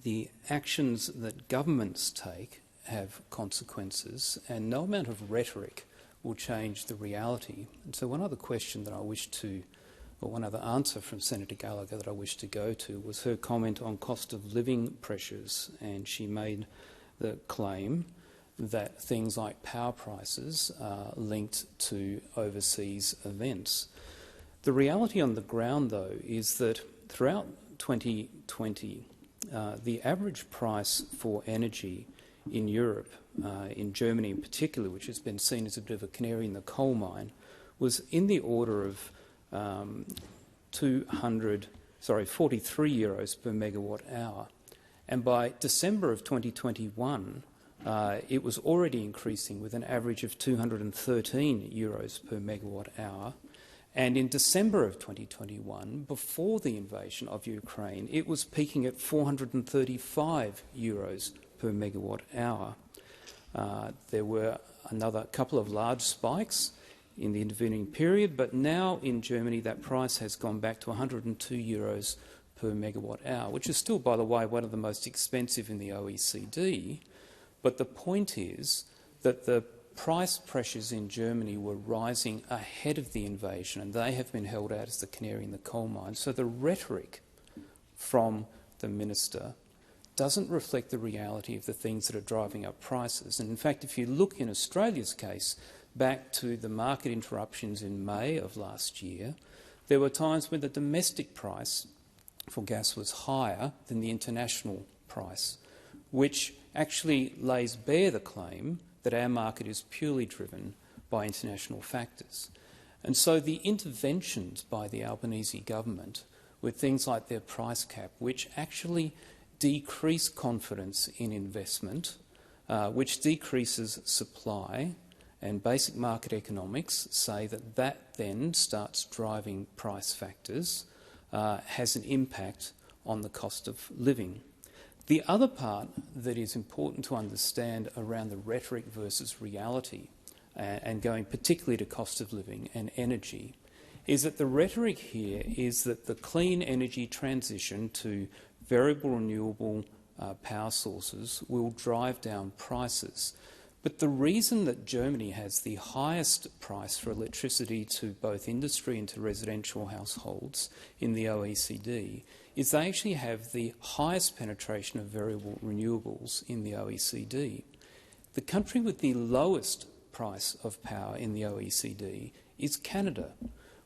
the actions that governments take have consequences, and no amount of rhetoric will change the reality. And so one other question that I wish to, or one other answer from Senator Gallagher that I wish to go to was her comment on cost of living pressures, and she made the claim that things like power prices are linked to overseas events. The reality on the ground, though, is that throughout 2020, the average price for energy in Europe, in Germany in particular, which has been seen as a bit of a canary in the coal mine, was in the order of 43 euros per megawatt hour. And by December of 2021, it was already increasing with an average of 213 euros per megawatt hour. And in December of 2021, before the invasion of Ukraine, it was peaking at 435 euros per megawatt hour. There were another couple of large spikes in the intervening period, but now in Germany that price has gone back to 102 euros per megawatt hour, which is still, by the way, one of the most expensive in the OECD. But the point is that the price pressures in Germany were rising ahead of the invasion, and they have been held out as the canary in the coal mine. So the rhetoric from the minister doesn't reflect the reality of the things that are driving up prices. And in fact, if you look in Australia's case back to the market interruptions in May of last year, there were times when the domestic price for gas was higher than the international price, which actually lays bare the claim that our market is purely driven by international factors. And so the interventions by the Albanese government with things like their price cap, which actually decrease confidence in investment, which decreases supply, and basic market economics say that that then starts driving price factors, has an impact on the cost of living. The other part that is important to understand around the rhetoric versus reality, and going particularly to cost of living and energy, is that the rhetoric here is that the clean energy transition to variable renewable power sources will drive down prices. But the reason that Germany has the highest price for electricity to both industry and to residential households in the OECD is they actually have the highest penetration of variable renewables in the OECD. The country with the lowest price of power in the OECD is Canada,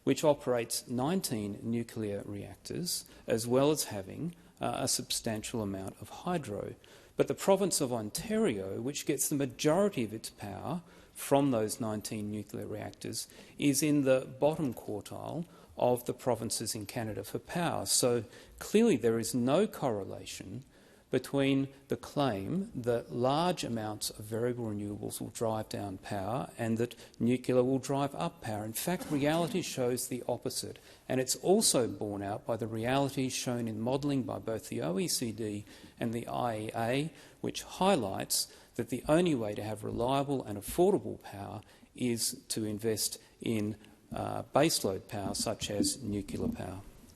which operates 19 nuclear reactors, as well as having a substantial amount of hydro. But the province of Ontario, which gets the majority of its power from those 19 nuclear reactors, is in the bottom quartile of the provinces in Canada for power. So clearly there is no correlation between the claim that large amounts of variable renewables will drive down power and that nuclear will drive up power. In fact, reality shows the opposite, and it's also borne out by the reality shown in modelling by both the OECD and the IEA, which highlights that the only way to have reliable and affordable power is to invest in baseload power such as nuclear power.